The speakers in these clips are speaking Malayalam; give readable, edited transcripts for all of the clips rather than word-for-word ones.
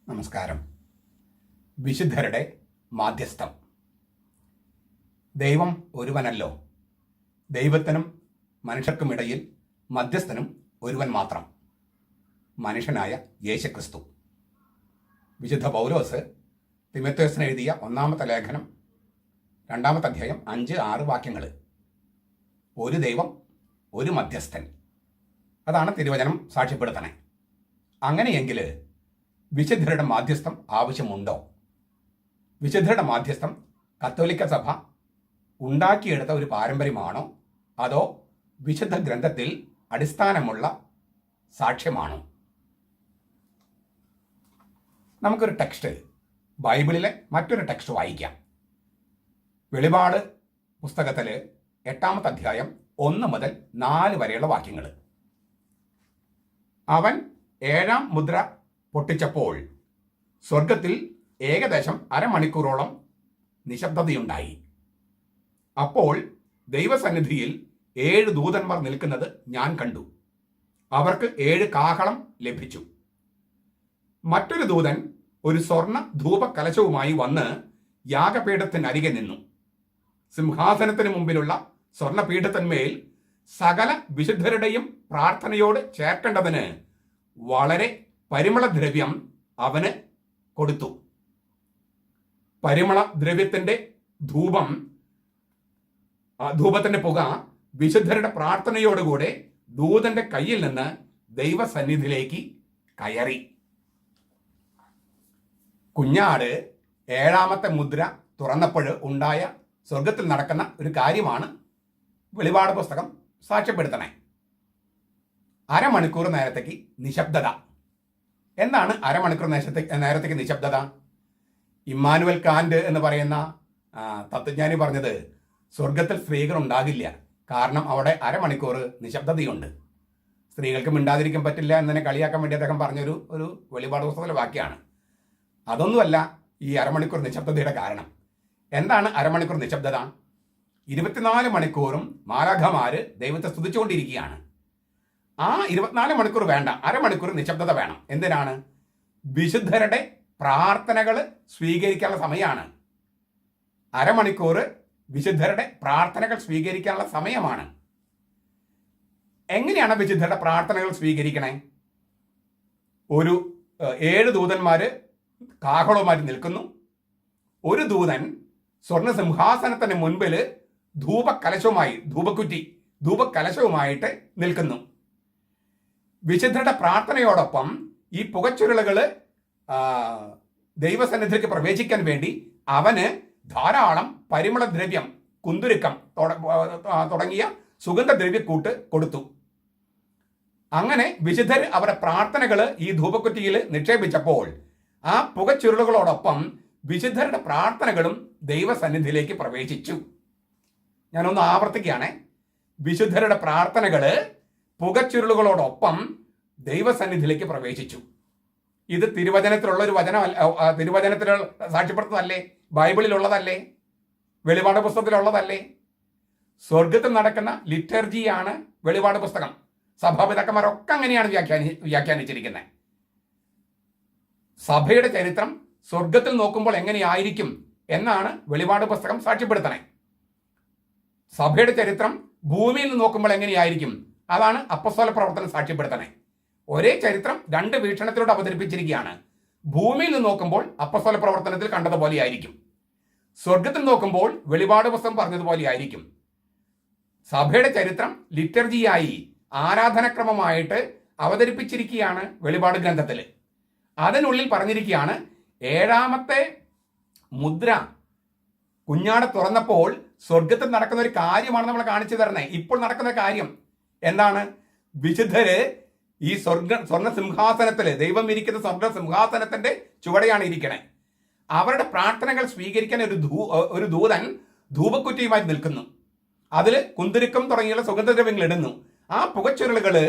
നമസ്കാരം. വിശുദ്ധരുടെ മാധ്യസ്ഥം. ദൈവം ഒരുവനല്ലോ. ദൈവത്തിനും മനുഷ്യർക്കുമിടയിൽ മധ്യസ്ഥനും ഒരുവൻ മാത്രം, മനുഷ്യനായ യേശുക്രിസ്തു. വിശുദ്ധ പൗലോസ് തിമോഥെയോസിന് എഴുതിയ 1-ാമത്തെ ലേഖനം 2-ാമത്തെ അധ്യായം 5-6 വാക്യങ്ങൾ. ഒരു ദൈവം, ഒരു മധ്യസ്ഥൻ. അതാണ് തിരുവചനം സാക്ഷ്യപ്പെടുത്തണേ. അങ്ങനെയെങ്കിൽ വിശുദ്ധരുടെ മാധ്യസ്ഥം ആവശ്യമുണ്ടോ? വിശുദ്ധരുടെ മാധ്യസ്ഥം കത്തോലിക്ക സഭ ഉണ്ടാക്കിയെടുത്ത ഒരു പാരമ്പര്യമാണോ, അതോ വിശുദ്ധ ഗ്രന്ഥത്തിൽ അടിസ്ഥാനമുള്ള സാക്ഷ്യമാണോ? നമുക്കൊരു ടെക്സ്റ്റ്, ബൈബിളിലെ മറ്റൊരു ടെക്സ്റ്റ് വായിക്കാം. വെളിപാട് പുസ്തകത്തിൽ 8-ാമത്തെ അധ്യായം 1 മുതൽ 4 വരെയുള്ള വാക്യങ്ങൾ. അവൻ 7-ാം മുദ്ര പൊട്ടിച്ചപ്പോൾ സ്വർഗത്തിൽ ഏകദേശം അരമണിക്കൂറോളം നിശബ്ദതയുണ്ടായി. അപ്പോൾ ദൈവസന്നിധിയിൽ 7 ദൂതന്മാർ നിൽക്കുന്നത് ഞാൻ കണ്ടു. അവർക്ക് 7 കാഹളം ലഭിച്ചു. മറ്റൊരു ദൂതൻ ഒരു സ്വർണ്ണ ധൂപകലശവുമായി വന്ന് യാഗപീഠത്തിനരികെ നിന്നു. സിംഹാസനത്തിന് മുമ്പിലുള്ള സ്വർണ്ണപീഠത്തിന്മേൽ സകല വിശുദ്ധരുടെയും പ്രാർത്ഥനയോട് ചേർക്കേണ്ടതിന് വളരെ പരിമളദ്രവ്യം അവന് കൊടുത്തു. പരിമളദ്രവ്യത്തിന്റെ ധൂപത്തിന്റെ പുക വിശുദ്ധരുടെ പ്രാർത്ഥനയോടുകൂടെ ദൂതന്റെ കയ്യിൽ നിന്ന് ദൈവസന്നിധിയിലേക്ക് കയറി. കുഞ്ഞാട് 7-ാമത്തെ മുദ്ര തുറന്നപ്പോൾ ഉണ്ടായ സ്വർഗത്തിൽ നടക്കുന്ന ഒരു കാര്യമാണ് വെളിപാട് പുസ്തകം സാക്ഷ്യപ്പെടുത്തണേ. അരമണിക്കൂർ നേരത്തേക്ക് നിശബ്ദത. എന്താണ് അരമണിക്കൂർ നേരത്തേക്ക് നിശബ്ദത? ഇമ്മാനുവൽ കാന്റ് എന്ന് പറയുന്ന തത്വജ്ഞാനി പറഞ്ഞത് സ്വർഗത്തിൽ സ്ത്രീകൾ ഉണ്ടാകില്ല, കാരണം അവിടെ അരമണിക്കൂർ നിശബ്ദതയുണ്ട്. സ്ത്രീകൾക്ക് മിണ്ടാതിരിക്കാൻ പറ്റില്ല എന്നതിനെ കളിയാക്കാൻ വേണ്ടി അദ്ദേഹം പറഞ്ഞൊരു വെളിപാട് പുസ്തകത്തിലെ വാക്യമാണ്. അതൊന്നുമല്ല ഈ അരമണിക്കൂർ നിശബ്ദതയുടെ കാരണം. എന്താണ് അരമണിക്കൂർ നിശബ്ദത? 24 മണിക്കൂറും മാലാഖമാര് ദൈവത്തെ സ്തുതിച്ചുകൊണ്ടിരിക്കുകയാണ്. ആ 24 മണിക്കൂർ വേണ്ട, അരമണിക്കൂർ നിശബ്ദത വേണം. എന്തിനാണ്? വിശുദ്ധരുടെ പ്രാർത്ഥനകൾ സ്വീകരിക്കാനുള്ള സമയമാണ്. അരമണിക്കൂർ വിശുദ്ധരുടെ പ്രാർത്ഥനകൾ സ്വീകരിക്കാനുള്ള സമയമാണ്. എങ്ങനെയാണ് വിശുദ്ധരുടെ പ്രാർത്ഥനകൾ സ്വീകരിക്കണേ? ഒരു 7 ദൂതന്മാര് കാഹളവുമായിട്ട് നിൽക്കുന്നു. ഒരു ദൂതൻ സ്വർണ്ണ സിംഹാസനത്തിന് മുൻപിൽ ധൂപക്കലശവുമായിട്ട് നിൽക്കുന്നു. വിശുദ്ധരുടെ പ്രാർത്ഥനയോടൊപ്പം ഈ പുകച്ചുരുളുകൾ ദൈവസന്നിധിയിലേക്ക് പ്രവേശിക്കാൻ വേണ്ടി അവന് ധാരാളം പരിമളദ്രവ്യം, കുന്തുരുക്കം തുടങ്ങിയ സുഗന്ധദ്രവ്യക്കൂട്ട് കൊടുത്തു. അങ്ങനെ വിശുദ്ധർ അവരുടെ പ്രാർത്ഥനകൾ ഈ ധൂപക്കുറ്റിയിൽ നിക്ഷേപിച്ചപ്പോൾ ആ പുകച്ചുരുളുകളോടൊപ്പം വിശുദ്ധരുടെ പ്രാർത്ഥനകളും ദൈവസന്നിധിയിലേക്ക് പ്രവേശിച്ചു. ഞാനൊന്ന് ആവർത്തിക്കുകയാണ്. വിശുദ്ധരുടെ പ്രാർത്ഥനകൾ പുകച്ചുരുളുകളോടൊപ്പം ദൈവസന്നിധിയിലേക്ക് പ്രവേശിച്ചു. ഇത് തിരുവചനത്തിലുള്ള ഒരു വചനമല്ല, തിരുവചനത്തിൽ സാക്ഷ്യപ്പെടുത്തുന്നതല്ലേ? ബൈബിളിലുള്ളതല്ലേ? വെളിപാട് പുസ്തകത്തിലുള്ളതല്ലേ? സ്വർഗത്തിൽ നടക്കുന്ന ലിറ്റർജിയാണ് വെളിപാട് പുസ്തകം. സഭാപിതാക്കന്മാരൊക്കെ അങ്ങനെയാണ് വ്യാഖ്യാനിച്ചിരിക്കുന്നത്. സഭയുടെ ചരിത്രം സ്വർഗത്തിൽ നോക്കുമ്പോൾ എങ്ങനെയായിരിക്കും എന്നാണ് വെളിപാട് പുസ്തകം സാക്ഷ്യപ്പെടുത്തണേ. സഭയുടെ ചരിത്രം ഭൂമിയിൽ നിന്ന് നോക്കുമ്പോൾ എങ്ങനെയായിരിക്കും, അതാണ് അപ്പസ്തോല പ്രവർത്തനം സാക്ഷ്യപ്പെടുത്തണേ. ഒരേ ചരിത്രം 2 വീക്ഷണത്തിലൂടെ അവതരിപ്പിച്ചിരിക്കുകയാണ്. ഭൂമിയിൽ നിന്ന് നോക്കുമ്പോൾ അപ്പസ്തോല പ്രവർത്തനത്തിൽ കണ്ടതുപോലെ ആയിരിക്കും, സ്വർഗത്തിൽ നോക്കുമ്പോൾ വെളിപാട് പുസ്തകം പറഞ്ഞതുപോലെ ആയിരിക്കും. സഭയുടെ ചരിത്രം ലിറ്റർജിയായി, ആരാധനക്രമമായിട്ട് അവതരിപ്പിച്ചിരിക്കുകയാണ് വെളിപാട് ഗ്രന്ഥത്തിൽ. അതിനുള്ളിൽ പറഞ്ഞിരിക്കുകയാണ് 7-ാമത്തെ മുദ്ര കുഞ്ഞാട് തുറന്നപ്പോൾ സ്വർഗത്തിൽ നടക്കുന്ന ഒരു കാര്യമാണ് നമ്മൾ കാണിച്ചു തരണേ. ഇപ്പോൾ നടക്കുന്ന കാര്യം എന്താണ്? വിശുദ്ധര് ഈ സ്വർണ്ണ സിംഹാസനത്തില്, ദൈവം ഇരിക്കുന്ന സ്വർണ്ണ സിംഹാസനത്തിന്റെ ചുവടെയാണ് ഇരിക്കണേ. അവരുടെ പ്രാർത്ഥനകൾ സ്വീകരിക്കാൻ ഒരു ദൂതൻ ധൂപക്കുറ്റിയുമായി നിൽക്കുന്നു. അതിൽ കുന്തുരുക്കം തുടങ്ങിയുള്ള സുഗന്ധദ്രവ്യങ്ങൾ ഇടുന്നു. ആ പുകച്ചുരുളുകള്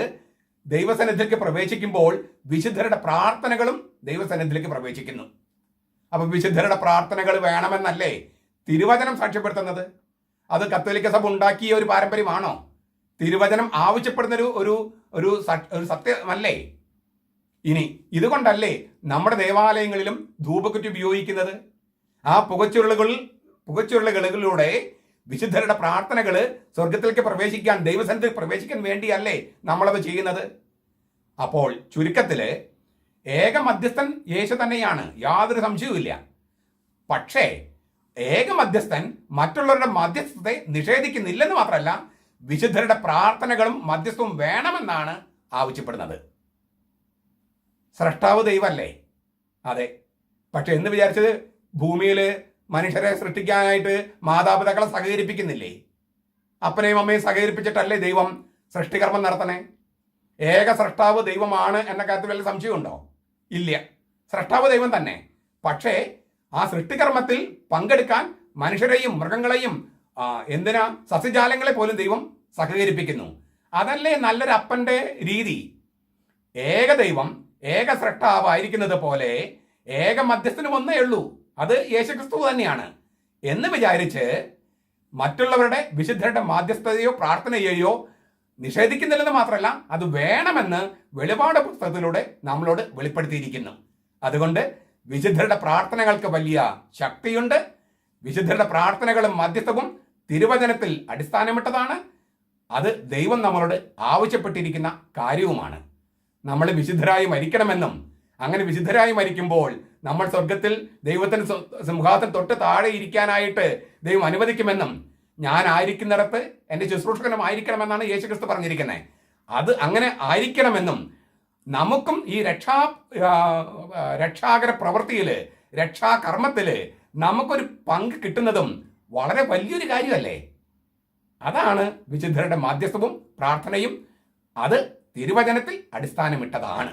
ദൈവസന്നിധിയിലേക്ക് പ്രവേശിക്കുമ്പോൾ വിശുദ്ധരുടെ പ്രാർത്ഥനകളും ദൈവസന്നിധിയിലേക്ക് പ്രവേശിക്കുന്നു. അപ്പൊ വിശുദ്ധരുടെ പ്രാർത്ഥനകൾ വേണമെന്നല്ലേ തിരുവചനം സാക്ഷ്യപ്പെടുത്തുന്നത്? അത് കത്തോലിക്ക സഭ ഉണ്ടാക്കിയ ഒരു പാരമ്പര്യമാണോ? തിരുവചനം ആവശ്യപ്പെടുന്ന ഒരു സത്യമല്ലേ? ഇനി ഇതുകൊണ്ടല്ലേ നമ്മുടെ ദേവാലയങ്ങളിലും ധൂപക്കുറ്റി ഉപയോഗിക്കുന്നത്? ആ പുകച്ചുരുളുകളിലൂടെ വിശുദ്ധരുടെ പ്രാർത്ഥനകൾ സ്വർഗത്തിലേക്ക് പ്രവേശിക്കാൻ, ദൈവസന്നിധിയിൽ പ്രവേശിക്കാൻ വേണ്ടിയല്ലേ നമ്മളത് ചെയ്യുന്നത്? അപ്പോൾ ചുരുക്കത്തില് ഏക മധ്യസ്ഥൻ യേശു തന്നെയാണ്, യാതൊരു സംശയവുമില്ല. പക്ഷേ ഏക മധ്യസ്ഥൻ മറ്റുള്ളവരുടെ മധ്യസ്ഥത്തെ നിഷേധിക്കുന്നില്ലെന്ന് മാത്രമല്ല, വിശുദ്ധരുടെ പ്രാർത്ഥനകളും മധ്യസ്ഥവും വേണമെന്നാണ് ആവശ്യപ്പെടുന്നത്. സ്രഷ്ടാവ് ദൈവമല്ലേ? അതെ. പക്ഷെ എന്ന് വിചാരിച്ചത് ഭൂമിയിൽ മനുഷ്യരെ സൃഷ്ടിക്കാനായിട്ട് മാതാപിതാക്കളെ സഹകരിപ്പിക്കുന്നില്ലേ? അപ്പനെയും അമ്മയും സഹകരിപ്പിച്ചിട്ടല്ലേ ദൈവം സൃഷ്ടികർമ്മം നടത്തണേ? ഏക സ്രഷ്ടാവ് ദൈവമാണ് എന്ന കാര്യത്തിൽ വല്ല സംശയമുണ്ടോ? ഇല്ല, സ്രഷ്ടാവ് ദൈവം തന്നെ. പക്ഷേ ആ സൃഷ്ടികർമ്മത്തിൽ പങ്കെടുക്കാൻ മനുഷ്യരെയും മൃഗങ്ങളെയും എന്തിനാ സസ്യജാലങ്ങളെ പോലും ദൈവം സഹകരിപ്പിക്കുന്നു. അതല്ലേ നല്ലൊരു അപ്പന്റെ രീതി? ഏക ദൈവം ഏക സ്രഷ്ടാവായിരിക്കുന്നത് പോലെ ഏക മധ്യസ്ഥനും ഒന്നേ ഉള്ളൂ, അത് യേശുക്രിസ്തു തന്നെയാണ് എന്ന് വിചാരിച്ച് മറ്റുള്ളവരുടെ വിശുദ്ധരുടെ മാധ്യസ്ഥതയോ പ്രാർത്ഥനയെയോ നിഷേധിക്കുന്നില്ലെന്ന് മാത്രമല്ല, അത് വേണമെന്ന് വെളിപാട് പുസ്തകത്തിലൂടെ നമ്മളോട് വെളിപ്പെടുത്തിയിരിക്കുന്നു. അതുകൊണ്ട് വിശുദ്ധരുടെ പ്രാർത്ഥനകൾക്ക് വലിയ ശക്തിയുണ്ട്. വിശുദ്ധരുടെ പ്രാർത്ഥനകളും മധ്യസ്ഥവും തിരുവചനത്തിൽ അടിസ്ഥാനമിട്ടതാണ്. അത് ദൈവം നമ്മളോട് ആവശ്യപ്പെട്ടിരിക്കുന്ന കാര്യവുമാണ്. നമ്മൾ വിശുദ്ധരായി മരിക്കണമെന്നും അങ്ങനെ വിശുദ്ധരായി മരിക്കുമ്പോൾ നമ്മൾ സ്വർഗത്തിൽ ദൈവത്തിന് സിംഹാസനം തൊട്ട് താഴെ ഇരിക്കാനായിട്ട് ദൈവം അനുവദിക്കുമെന്നും, ഞാൻ ആയിരിക്കുന്നിടത്ത് എൻ്റെ ശുശ്രൂഷകനും ആയിരിക്കണമെന്നാണ് യേശുക്രിസ്തു പറഞ്ഞിരിക്കുന്നത്. അത് അങ്ങനെ ആയിരിക്കണമെന്നും നമുക്കും ഈ രക്ഷാകര പ്രവൃത്തിയിൽ, രക്ഷാകർമ്മത്തിൽ നമുക്കൊരു പങ്ക് കിട്ടുന്നതും വളരെ വലിയൊരു കാര്യമല്ലേ? അതാണ് വിശുദ്ധരുടെ മാധ്യസ്ഥവും പ്രാർത്ഥനയും. അത് തിരുവചനത്തിൽ അടിസ്ഥാനമിട്ടതാണ്.